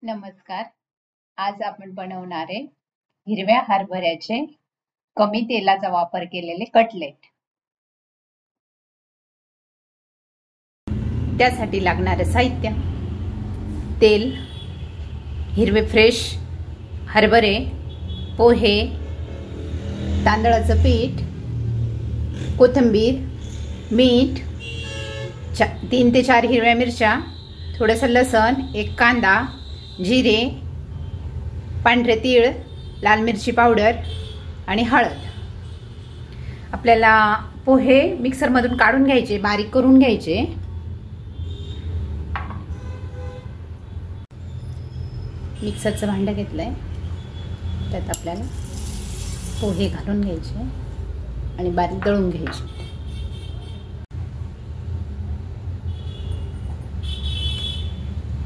नमस्कार. आज आपण बनवणार आहे हिरव्या हरभऱ्याचे कमी तेलाचा वापर केलेले कटलेट. त्यासाठी लागणारे साहित्य: तेल, हिरवे फ्रेश हरभरे, पोहे, तांदळाचं पीठ, कोथिंबीर, मीठ, 3 ते 4 हिरव्या मिरच्या, थोडंसं लसण, 1 कांदा, जिरे, पांढरे तीळ, लाल मिरची पावडर आणि हळद. आपल्याला पोहे मिक्सरमधून काढून घ्यायचे, बारीक करून घ्यायचे. मिक्सरचं भांडं घेतलंय, त्यात आपल्याला पोहे घालून घ्यायचे आणि बारीक दळून घ्यायचे.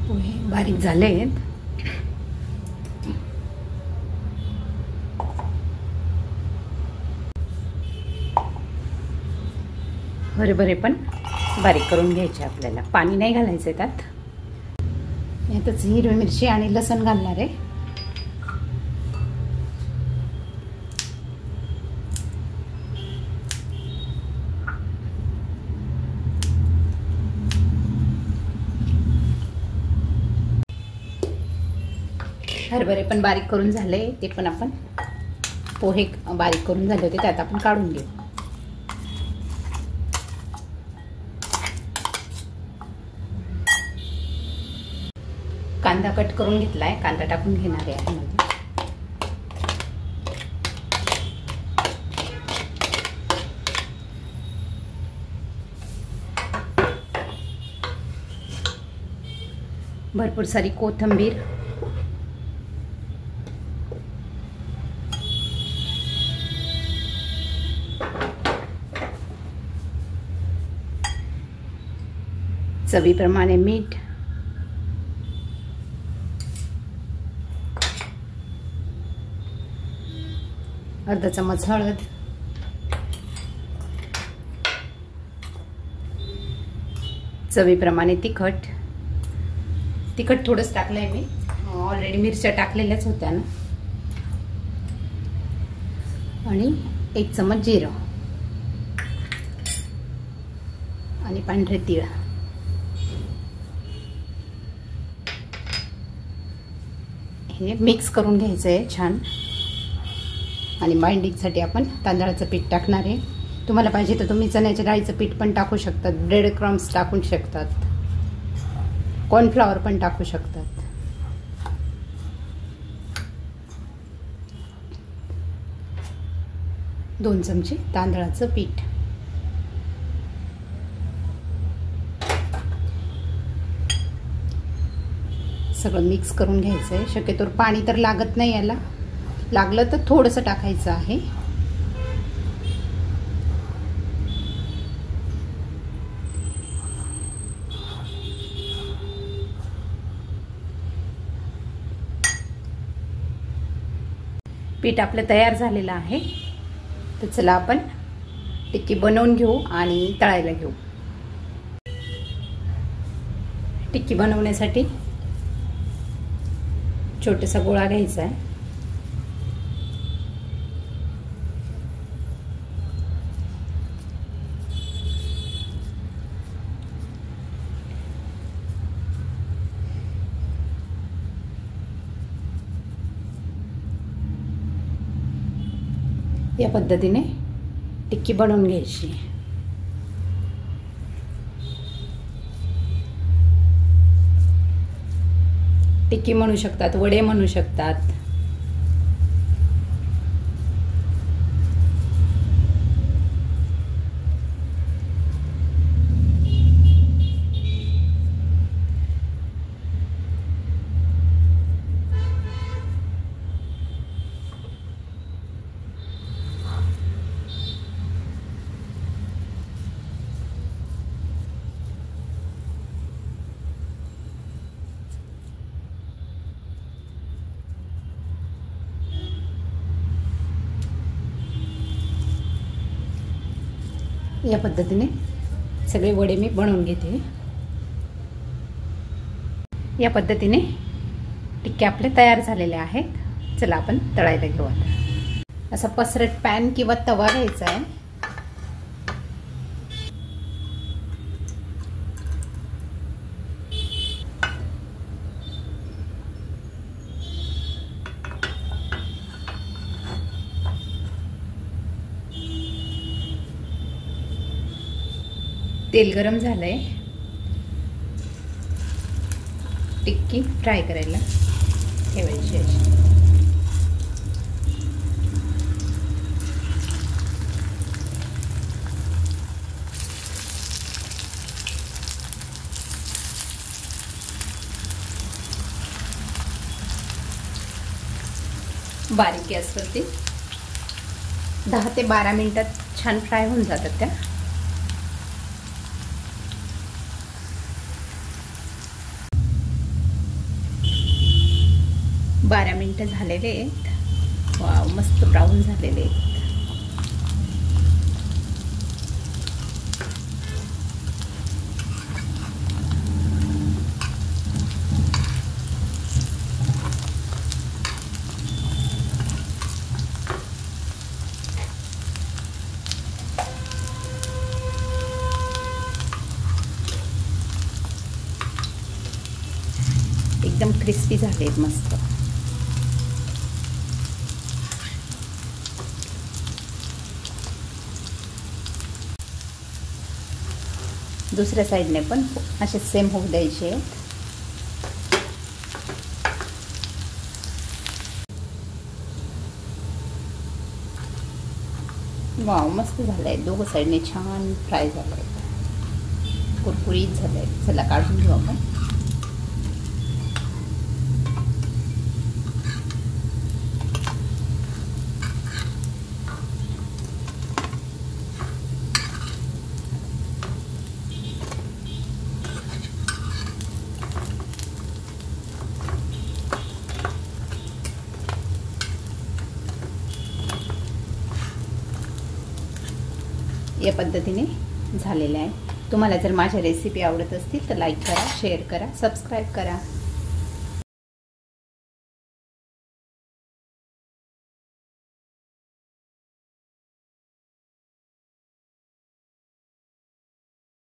पोहे बारीक झालेत. हरभरे पण बारीक करून घ्यायचे. आपल्याला पाणी नाही घालायचं त्यात. यातच हिरवी मिरची आणि लसण घालणार आहे. हरभरे पण बारीक करून झाले. ते पण आपण पोहे बारीक करून झाले होते, त्यात आपण काढून घेऊ. कांदा कट करून घेतलाय, कांदा टाकून घेणार आहे यामध्ये. भरपूर सारी कोथिंबीर, चवीप्रमाणे मीठ, अर्धा चमच हळद, चवीप्रमाणे तिखट. तिखट थोडंच टाकलंय मी, ऑलरेडी मिरच्या टाकलेल्याच होत्या ना. आणि 1 चमच जिरं आणि पांढरे तीळ. हे मिक्स करून घ्यायचं आहे छान. आणि बाइंडिंगसाठी आपण तांदळाचं पीठ टाकणार आहे. तुम्हाला पाहिजे तर तुम्ही चण्याच्या डाळीचं पीठ पण टाकू शकतात, ब्रेड क्रम्स टाकू शकतात, कॉर्नफ्लॉवर पण टाकू शकतात. दोन चमचे तांदळाचं पीठ. सगळं मिक्स करून घ्यायचं आहे. शक्यतो पाणी तर लागत नाही याला, लागलं तर थोडंसं टाकायचं आहे. पीठ आपलं तयार झालेलं आहे. तर चला आपण टिक्की बनवून घेऊ आणि तळायला घेऊ. टिक्की बनवण्यासाठी छोटासा गोळा घ्यायचा आहे. या पद्धतीने टिक्की बनवून घ्यायची. टिक्की म्हणू शकतात, वडे म्हणू शकतात. या पद्धतीने सगळे वडे मी बनवून घेते. या पद्धतीने टिक्के आपले तयार झालेले आहेत. चला आपण तळायला घेऊ. आता असा पसरट पॅन किंवा तवा घ्यायचा आहे. तेल गरम झालंय. टिक्की फ्राय करायला ठेवायची अशी. बारीक गॅसवरती 10 ते 12 मिनिटात छान फ्राय होऊन जातात त्या. बारा मिनिटं झालेले आहेत. वाव, मस्त ब्राऊन झालेले आहेत. एकदम क्रिस्पी झाले आहेत मस्त. दुसऱ्या साईडने पण असे सेम होऊ द्यायचे आहेत. वाव, मस्त झालंय. दोघं साईडने छान फ्राय झालंय, कुरकुरीत झालंय. चला काढून घेऊ आपण. या पद्धतीने झालेलं आहे. तुम्हाला जर माझ्या रेसिपी आवडत असतील तर लाईक करा, शेअर करा, सबस्क्राईब करा.